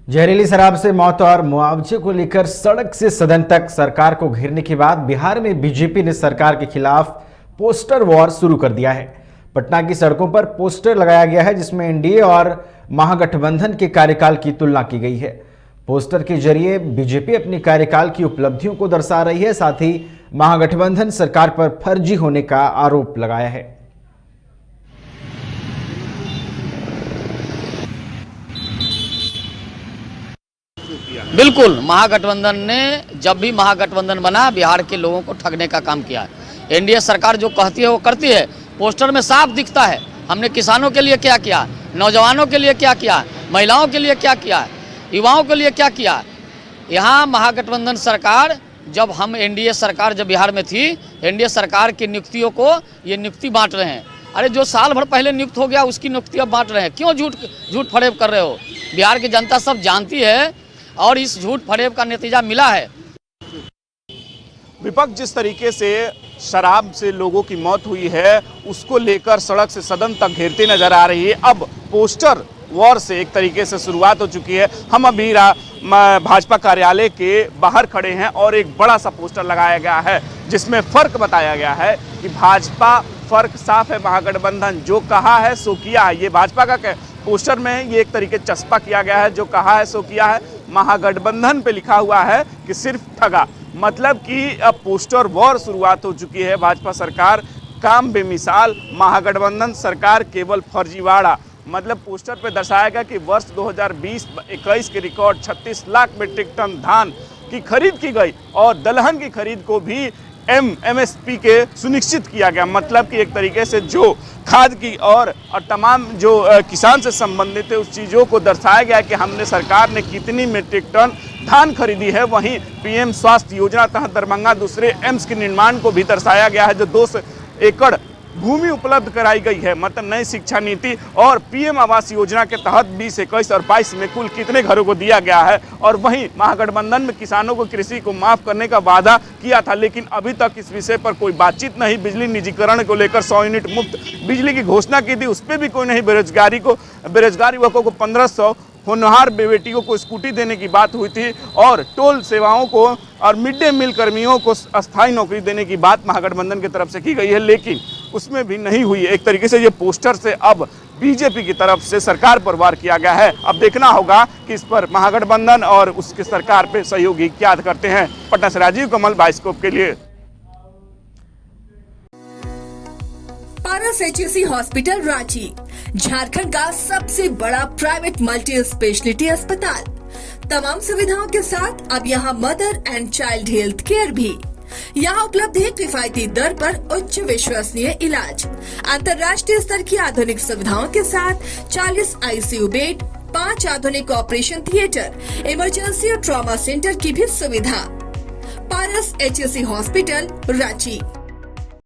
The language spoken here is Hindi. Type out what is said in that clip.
जहरीली शराब से मौत और मुआवजे को लेकर सड़क से सदन तक सरकार को घेरने के बाद बिहार में बीजेपी ने सरकार के खिलाफ पोस्टर वॉर शुरू कर दिया है। पटना की सड़कों पर पोस्टर लगाया गया है जिसमें एनडीए और महागठबंधन के कार्यकाल की तुलना की गई है। पोस्टर के जरिए बीजेपी अपनी कार्यकाल की उपलब्धियों को दर्शा रही है, साथ ही महागठबंधन सरकार पर फर्जी होने का आरोप लगाया है। बिल्कुल, महागठबंधन ने जब भी महागठबंधन बना बिहार के लोगों को ठगने का काम किया है। एनडीए सरकार जो कहती है वो करती है। पोस्टर में साफ दिखता है हमने किसानों के लिए क्या किया, नौजवानों के लिए क्या किया, महिलाओं के लिए क्या किया, युवाओं के लिए क्या किया। यहाँ महागठबंधन सरकार जब हम एनडीए सरकार जब बिहार में थी, एनडीए सरकार की नियुक्तियों को ये नियुक्ति बांट रहे हैं। अरे जो साल भर पहले नियुक्त हो गया उसकी नियुक्ति अब बांट रहे हैं। क्यों झूठ फरेब कर रहे हो? बिहार की जनता सब जानती है और इस झूठ फरेब का नतीजा मिला है। विपक्ष जिस तरीके से शराब से लोगों की मौत हुई है उसको लेकर सड़क से सदन तक घेरती नजर आ रही है। अब पोस्टर वॉर से एक तरीके से शुरुआत हो चुकी है। हम अभी भाजपा कार्यालय के बाहर खड़े हैं और एक बड़ा सा पोस्टर लगाया गया है जिसमें फर्क बताया गया है कि भाजपा फर्क साफ है, महागठबंधन जो कहा है सो किया है। ये भाजपा का पोस्टर में ये एक तरीके चस्पा किया गया है, जो कहा है सो किया है। महागठबंधन पे लिखा हुआ है कि सिर्फ ठगा। मतलब कि अब पोस्टर वॉर शुरुआत हो चुकी है। भाजपा सरकार काम बेमिसाल, महागठबंधन सरकार केवल फर्जीवाड़ा। मतलब पोस्टर पे दर्शाया गया कि वर्ष 2020-21 के रिकॉर्ड 36 लाख मीट्रिक टन धान की खरीद की गई और दलहन की खरीद को भी एमएसपी के सुनिश्चित किया गया। मतलब कि एक तरीके से जो खाद की और तमाम जो किसान से संबंधित है उस चीज़ों को दर्शाया गया कि हमने सरकार ने कितनी मीट्रिक टन धान खरीदी है। वहीं पीएम स्वास्थ्य योजना तहत दरभंगा दूसरे एम्स के निर्माण को भी दर्शाया गया है, जो 200 एकड़ भूमि उपलब्ध कराई गई है। मतलब नई शिक्षा नीति और पीएम आवास योजना के तहत 20, 21 और 22 में कुल कितने घरों को दिया गया है। और वहीं महागठबंधन में किसानों को कृषि को माफ करने का वादा किया था, लेकिन अभी तक इस विषय पर कोई बातचीत नहीं। बिजली निजीकरण को लेकर 100 यूनिट मुफ्त बिजली की घोषणा की थी, उस पर भी कोई नहीं। बेरोजगार युवकों को 1500, होनहार बेटियों को स्कूटी देने की बात हुई थी और टोल सेवाओं को और मिड डे मील कर्मियों को अस्थायी नौकरी देने की बात महागठबंधन की तरफ से की गई है, लेकिन उसमें भी नहीं हुई। एक तरीके से ये पोस्टर से अब बीजेपी की तरफ से सरकार पर वार किया गया है। अब देखना होगा कि इस पर महागठबंधन और उसके सरकार पे सहयोगी क्या करते हैं। पटना से राजीव कमल, बाइस्कोप के लिए। पारस एचएसी हॉस्पिटल रांची, झारखंड का सबसे बड़ा प्राइवेट मल्टी स्पेशलिटी अस्पताल। तमाम सुविधाओं के साथ अब यहाँ mother and child health care भी। यहाँ उपलब्ध है किफायती दर पर उच्च विश्वसनीय इलाज, अंतर्राष्ट्रीय स्तर की आधुनिक सुविधाओं के साथ 40 आईसीयू बेड, 5 आधुनिक ऑपरेशन थिएटर, इमरजेंसी और ट्रॉमा सेंटर की भी सुविधा। पारस एचएसी हॉस्पिटल रांची।